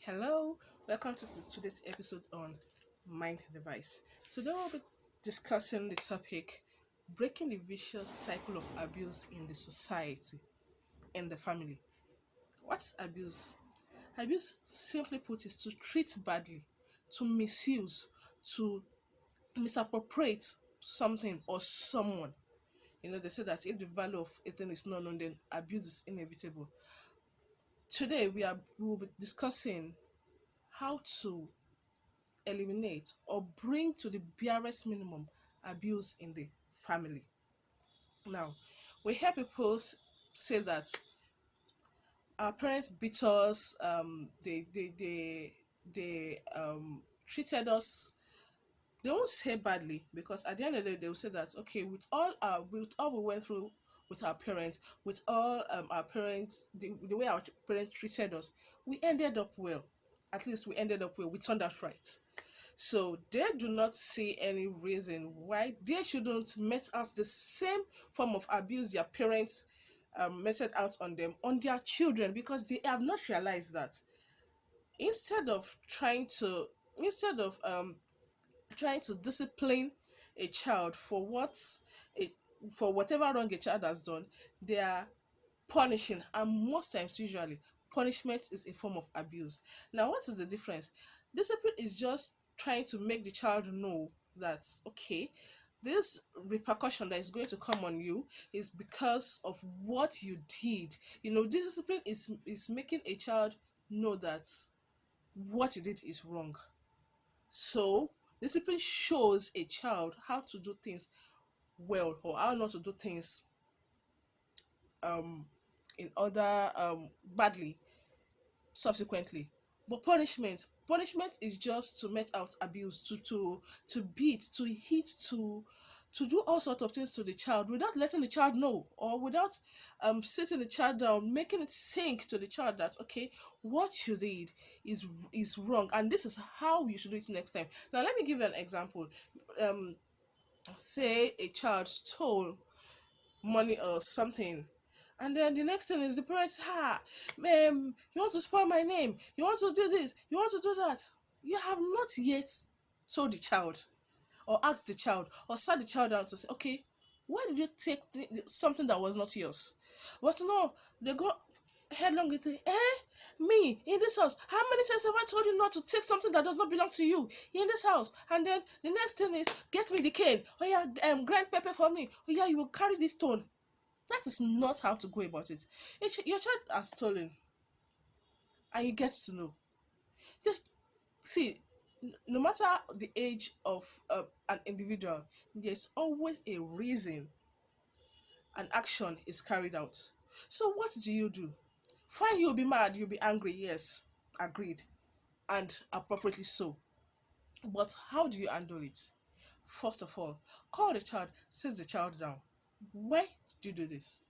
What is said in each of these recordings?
Hello, welcome to today's episode on Mind Device. Today we'll be discussing the topic breaking the vicious cycle of abuse in the society and the family. What is abuse? Abuse, simply put, is to treat badly, to misuse, to misappropriate something or someone. They say that if the value of a thing is not known, then abuse is inevitable. Today we will be discussing how to eliminate or bring to the barest minimum abuse in the family. Now, we hear people say that our parents beat us, they treated us. They won't say badly because at the end of the day, they will say that okay, with all we went through with our parents, with all our parents, the way our parents treated us, we ended up well. At least we ended up well. We turned out right. So they do not see any reason why they shouldn't met out the same form of abuse their parents meted out on them, on their children, because they have not realized that instead of instead of trying to discipline a child it for whatever wrong a child has done, they are punishing, and most times usually punishment is a form of abuse. Now what is the difference? Discipline is just trying to make the child know that okay, this repercussion that is going to come on you is because of what you did. Discipline is making a child know that what you did is wrong. So discipline shows a child how to do things well or how not to do things in other badly subsequently. But punishment is just to met out abuse, to beat, to hit, to do all sorts of things to the child without letting the child know, or without sitting the child down, making it sink to the child that okay, what you did is wrong, and this is how you should do it next time. Now let me give you an example. um Say a child stole money or something. And then the next thing is the parents, you want to spoil my name, you want to do this, you want to do that. You have not yet told the child, or asked the child, or sat the child down to say, okay, why did you take something that was not yours? But no, they go headlong into, me, in this house, how many times have I told you not to take something that does not belong to you in this house? And then the next thing is, get me the cane. Oh yeah, grind pepper for me. Oh yeah, you will carry this stone. That is not how to go about it. Your child has stolen, and he gets to know. Just see, no matter the age of an individual, there's always a reason an action is carried out. So what do you do? Fine, you'll be mad, you'll be angry, yes, agreed, and appropriately so. But how do you handle it? First of all, call the child, sit the child down. Why did you do this?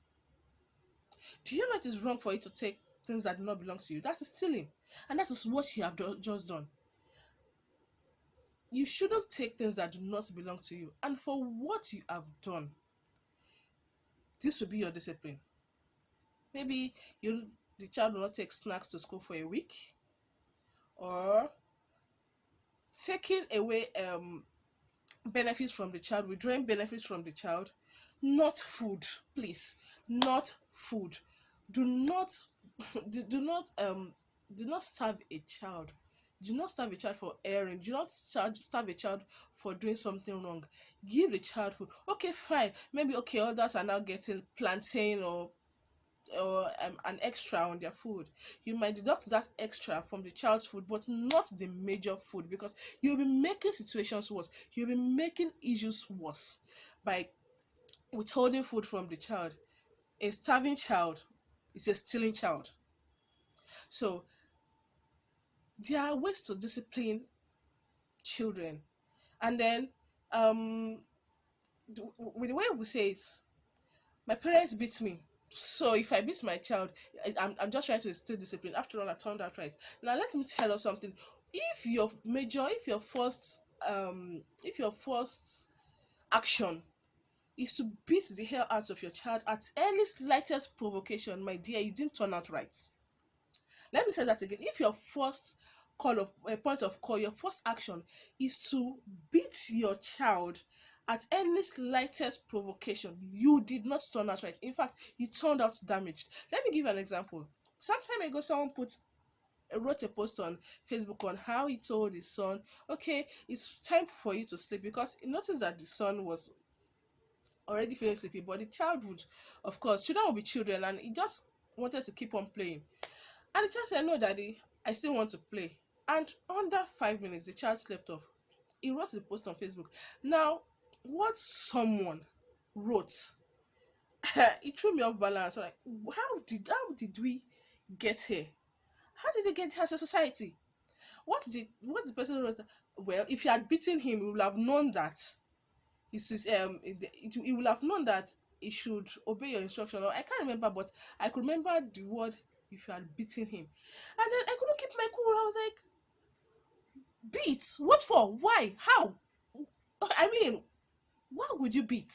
Do you know it is wrong for you to take things that do not belong to you? That is stealing. And that is what you have just done. You shouldn't take things that do not belong to you. And for what you have done, this will be your discipline. Maybe the child will not take snacks to school for a week, or taking away benefits from the child, withdrawing benefits from the child, not food, please, not food. Do not do not starve a child. Do not starve a child for erring. Do not starve a child for doing something wrong. Give the child food. Okay, fine. Maybe okay, others are now getting plantain or an extra on their food. You might deduct that extra from the child's food, but not the major food, because you'll be making situations worse. You'll be making issues worse by withholding food from the child. A starving child is a stealing child. So there are ways to discipline children. And then with the way we say it, my parents beat me. So if I beat my child, I'm just trying to instill discipline. After all, I turned out right. Now let me tell you something. If your first action is to beat the hell out of your child at any slightest provocation, my dear, you didn't turn out right. Let me say that again. If your first call of a point of call, your first action is to beat your child at any slightest provocation, you did not turn out right. In fact, you turned out damaged. Let me give you an example. Some time ago, someone wrote a post on Facebook on how he told his son, okay, it's time for you to sleep, because he noticed that the son was already feeling sleepy, but the child would, of course, children will be children, and he just wanted to keep on playing. And the child said, no, daddy, I still want to play. And under 5 minutes, the child slept off. He wrote the post on Facebook. Now, what someone wrote, it threw me off balance. Like, how did we get here? How did they get here as a society? What the person wrote? Well, if you had beaten him, you would have known that he will have known that he should obey your instruction. Or I can't remember, but I could remember the word, if you had beaten him. And then I couldn't keep my cool. I was like, beat? What for? Why? How? I mean, why would you beat?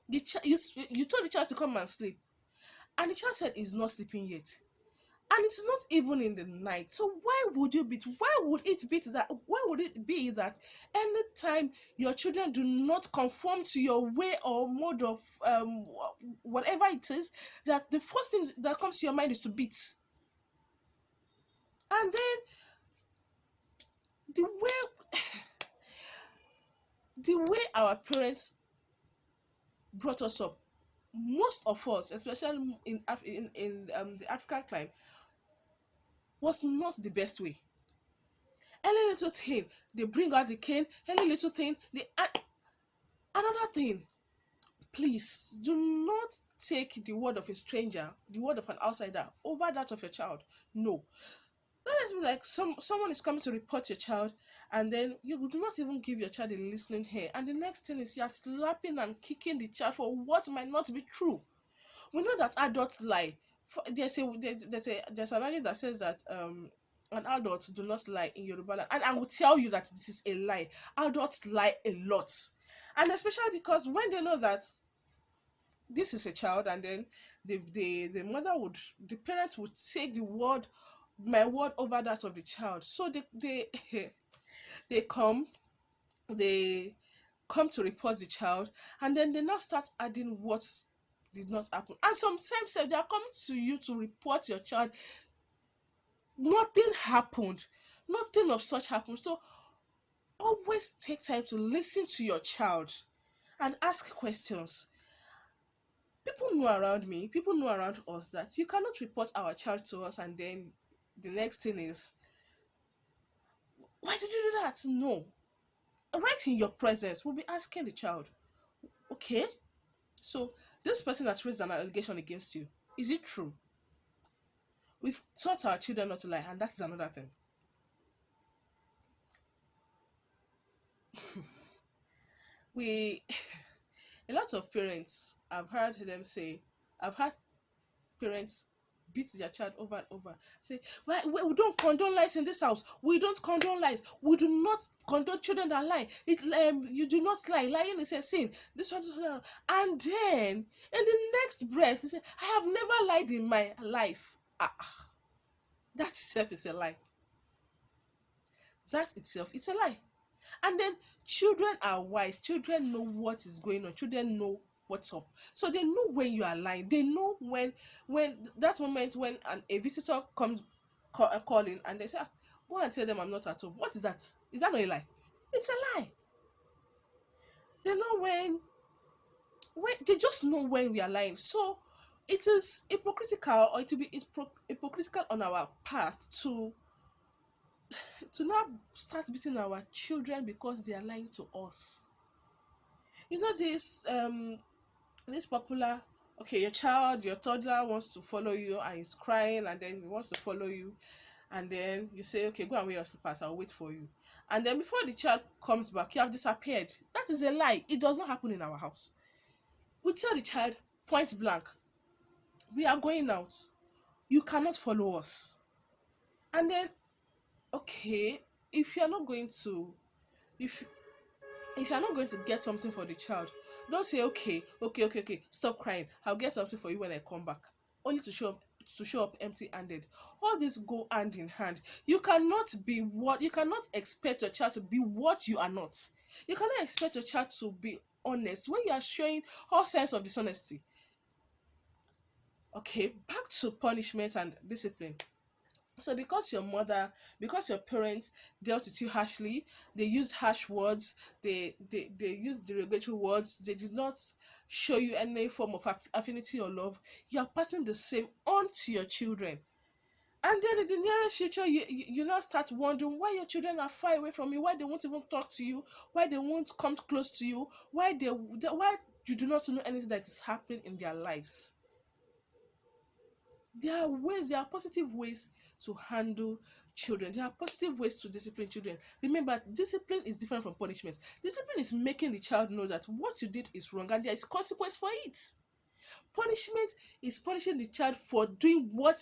You told the child to come and sleep, and the child said he's not sleeping yet. And it's not even in the night. So why would you beat? Why would it be that? Why would it be that anytime your children do not conform to your way or mode of whatever it is, that the first thing that comes to your mind is to beat? And then the way the way our parents brought us up, most of us, especially in the African climate, was not the best way. Any little thing, they bring out the cane. Any little thing, another thing. Please do not take the word of a stranger, the word of an outsider, over that of your child. No. Let us be like someone is coming to report your child, and then you do not even give your child a listening ear. And the next thing is you are slapping and kicking the child for what might not be true. We know that adults lie. There's an argument that says that an adult do not lie in Yoruba land. And I will tell you that this is a lie. Adults lie a lot. And especially because when they know that this is a child, and then the mother would the parent would take the word my word over that of the child. So they they come they come to report the child, and then they now start adding what did not happen. And sometimes they are coming to you to report your child. Nothing happened. Nothing of such happened. So always take time to listen to your child and ask questions. People know around us that you cannot report our child to us, and then the next thing is, why did you do that? No. Right in your presence, we'll be asking the child, okay, so this person has raised an allegation against you. Is it true? We've taught our children not to lie, and that is another thing. We, a lot of parents, I've heard parents beat their child over and over. Say, we don't condone lies in this house. We don't condone lies. We do not condone children that lie. You do not lie. Lying is a sin. This one, and then in the next breath, they say, I have never lied in my life. That itself is a lie. That itself is a lie. And then children are wise. Children know what is going on. Children know what's up. So they know when you are lying. They know when that moment when a visitor comes calling, and they say, go and tell them I'm not at home. What is that? Is that not a lie? It's a lie. They know when they just know when we are lying. So it is hypocritical, or it will be hypocritical on our part to now start beating our children because they are lying to us. You know this popular, okay, your toddler wants to follow you and he's crying, and then he wants to follow you, and then you say, okay, go and wear your slippers, I'll wait for you. And then before the child comes back, you have disappeared. That is a lie. It does not happen in our house. We tell the child point blank, we are going out. You cannot follow us. And then, okay, if you're not going to if if you're not going to get something for the child, don't say, okay, stop crying, I'll get something for you when I come back, only to show up to show up empty-handed. All this go hand in hand. You cannot expect your child to be what you are not. You cannot expect your child to be honest when you are showing all signs of dishonesty. Okay, back to punishment and discipline. So because your parents dealt with you harshly, they used harsh words, they used derogatory words, they did not show you any form of affinity or love, you are passing the same on to your children. And then in the nearest future, you now start wondering why your children are far away from you, why they won't even talk to you, why they won't come close to you, why you do not know anything that is happening in their lives. There are positive ways to handle children. There are positive ways to discipline children. Remember, discipline is different from punishment. Discipline is making the child know that what you did is wrong and there is consequence for it. Punishment is punishing the child for doing what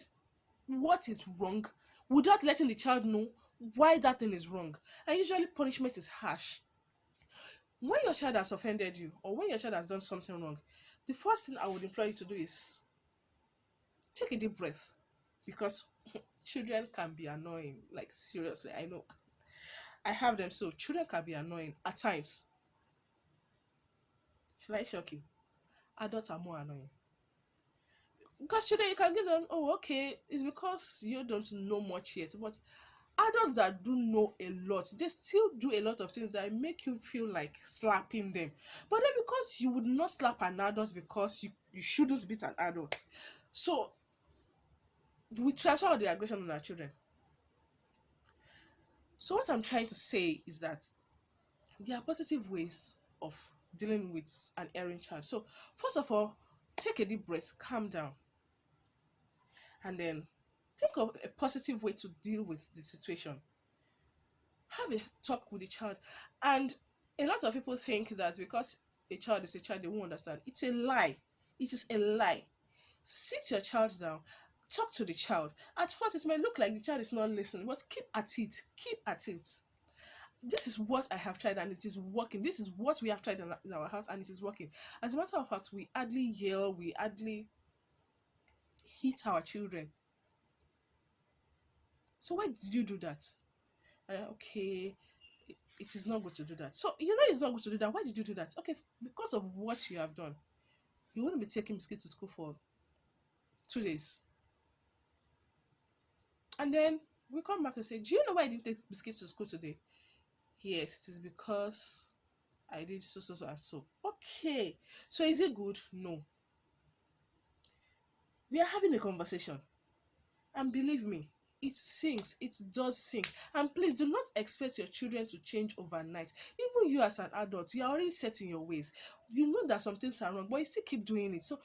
is wrong without letting the child know why that thing is wrong. And usually punishment is harsh. When your child has offended you or when your child has done something wrong, the first thing I would implore you to do is take a deep breath, because children can be annoying. Like, seriously, I know. I have them, so children can be annoying at times. Should I shock you? Adults are more annoying. Because children, you can give them, oh, okay, it's because you don't know much yet. But adults that do know a lot, they still do a lot of things that make you feel like slapping them. But then because you would not slap an adult because you shouldn't beat an adult. So we transfer all the aggression on our children. So what I'm trying to say is that there are positive ways of dealing with an erring child. So first of all, take a deep breath, calm down, and then think of a positive way to deal with the situation. Have a talk with the child. And a lot of people think that because a child is a child, they won't understand. It's a lie. It is a lie. Sit your child down, talk to the child. At first, it might look like the child is not listening, but keep at it. Keep at it. This is what I have tried and it is working. This is what we have tried in our house and it is working. As a matter of fact, we hardly yell, we hardly hit our children. So why did you do that? Okay, it is not good to do that. So you know it's not good to do that. Why did you do that? Okay, because of what you have done. You wouldn't be taking biscuit to school for 2 days. And then we come back and say, do you know why I didn't take biscuits to school today? Yes, it is because I did so, so, so, and so. Okay. So is it good? No. We are having a conversation. And believe me, it sinks. It does sink. And please do not expect your children to change overnight. Even you as an adult, you are already set in your ways. You know that some things are wrong, but you still keep doing it. So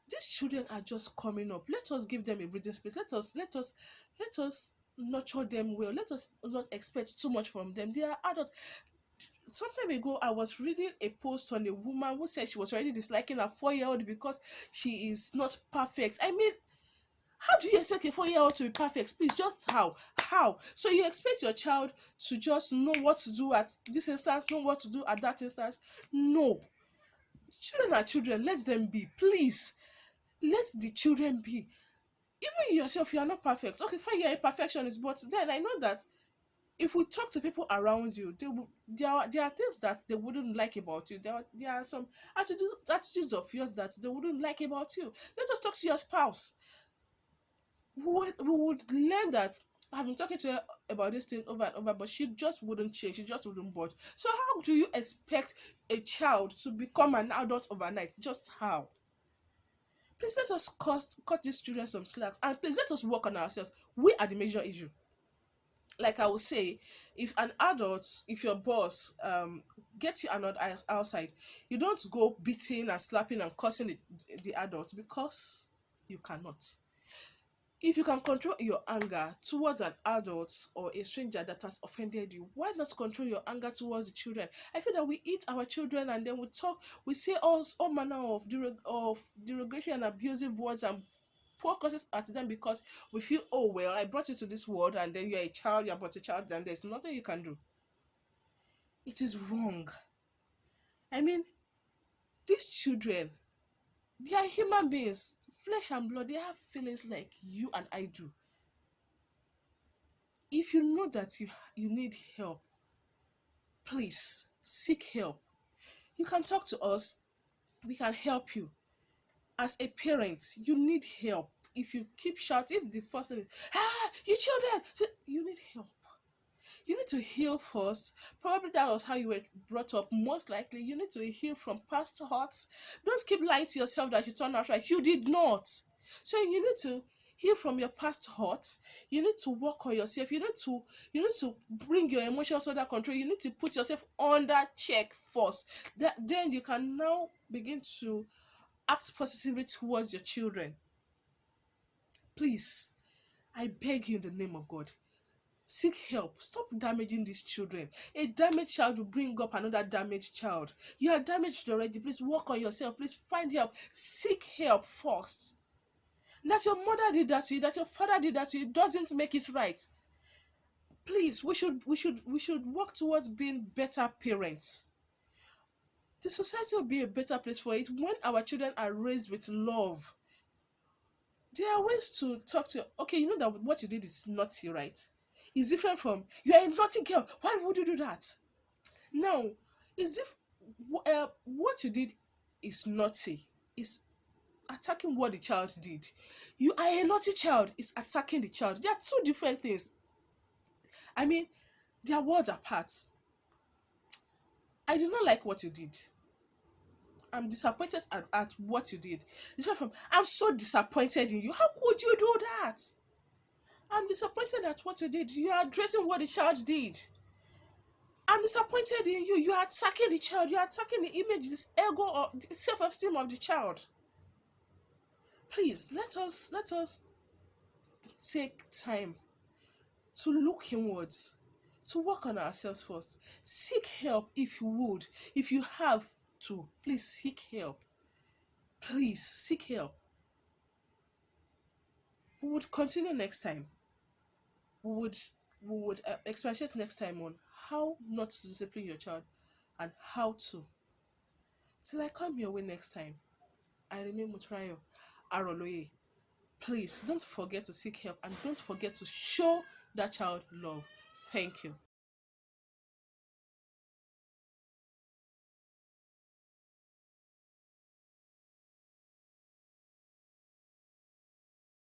these children are just coming up. Let us give them a breathing space. Let us nurture them well. Let us not expect too much from them. They are adults. Some time ago, I was reading a post on a woman who said she was already disliking her 4-year-old because she is not perfect. I mean, how do you expect a 4-year-old to be perfect? Please, just how? How? So you expect your child to just know what to do at this instance, know what to do at that instance? No. Children are children. Let them be. Please. Let the children be. Even yourself, you are not perfect. Okay, fine, you're a perfectionist, but then I know that if we talk to people around you, there are things that they wouldn't like about you. There are some attitudes of yours that they wouldn't like about you. Let us talk to your spouse. We would learn that I've been talking to her about this thing over and over, but she just wouldn't change. She just wouldn't budge. So how do you expect a child to become an adult overnight? Just how? Please let us cut these children some slacks, and please let us work on ourselves. We are the major issue. Like I would say, if your boss gets you another outside, you don't go beating and slapping and cursing the adult, because you cannot. If you can control your anger towards an adult or a stranger that has offended you, why not control your anger towards the children? I feel that we eat our children and then we say all manner of derogatory and abusive words and poor curses at them, because we feel, oh well, I brought you to this world and then you're a child, you're but a child, and there's nothing you can do. It is wrong. I mean, these children, They are human beings, flesh and blood. They have feelings like you and I do. If you know that you need help, please seek help. You can talk to us. We can help you. As a parent, you need help. If you keep shouting, if the first thing is, you children, you need help. You need to heal first. Probably that was how you were brought up. Most likely, you need to heal from past hurts. Don't keep lying to yourself that you turned out right. You did not. So you need to heal from your past hurts. You need to work on yourself. You need to bring your emotions under control. You need to put yourself under check first. That then you can now begin to act positively towards your children. Please, I beg you in the name of God. Seek help. Stop damaging these children. A damaged child will bring up another damaged child. You are damaged already. Please work on yourself. Please find help. Seek help first. That your mother did that to you, that your father did that to you, doesn't make it right. Please, we should work towards being better parents. The society will be a better place for it when our children are raised with love. There are ways to talk to, okay, you know that what you did is naughty, right? It's different from you are a naughty girl. Why would you do that? Now, is if what you did is naughty, is attacking what the child did. You are a naughty child, is attacking the child. They are two different things. I mean, their words apart. I do not like what you did. I'm disappointed at what you did. It's different from I'm so disappointed in you. How could you do that? I'm disappointed at what you did. You are addressing what the child did. I'm disappointed in you. You are attacking the child. You are attacking the image, this ego or the self-esteem of the child. Please let us take time to look inwards, to work on ourselves first. Seek help if you would. If you have to, please seek help. Please seek help. We would continue next time. We would expatiate next time on how not to discipline your child and how to. Till I come your way next time. I remain Mutrayo Aroloye. Please don't forget to seek help and don't forget to show that child love. Thank you.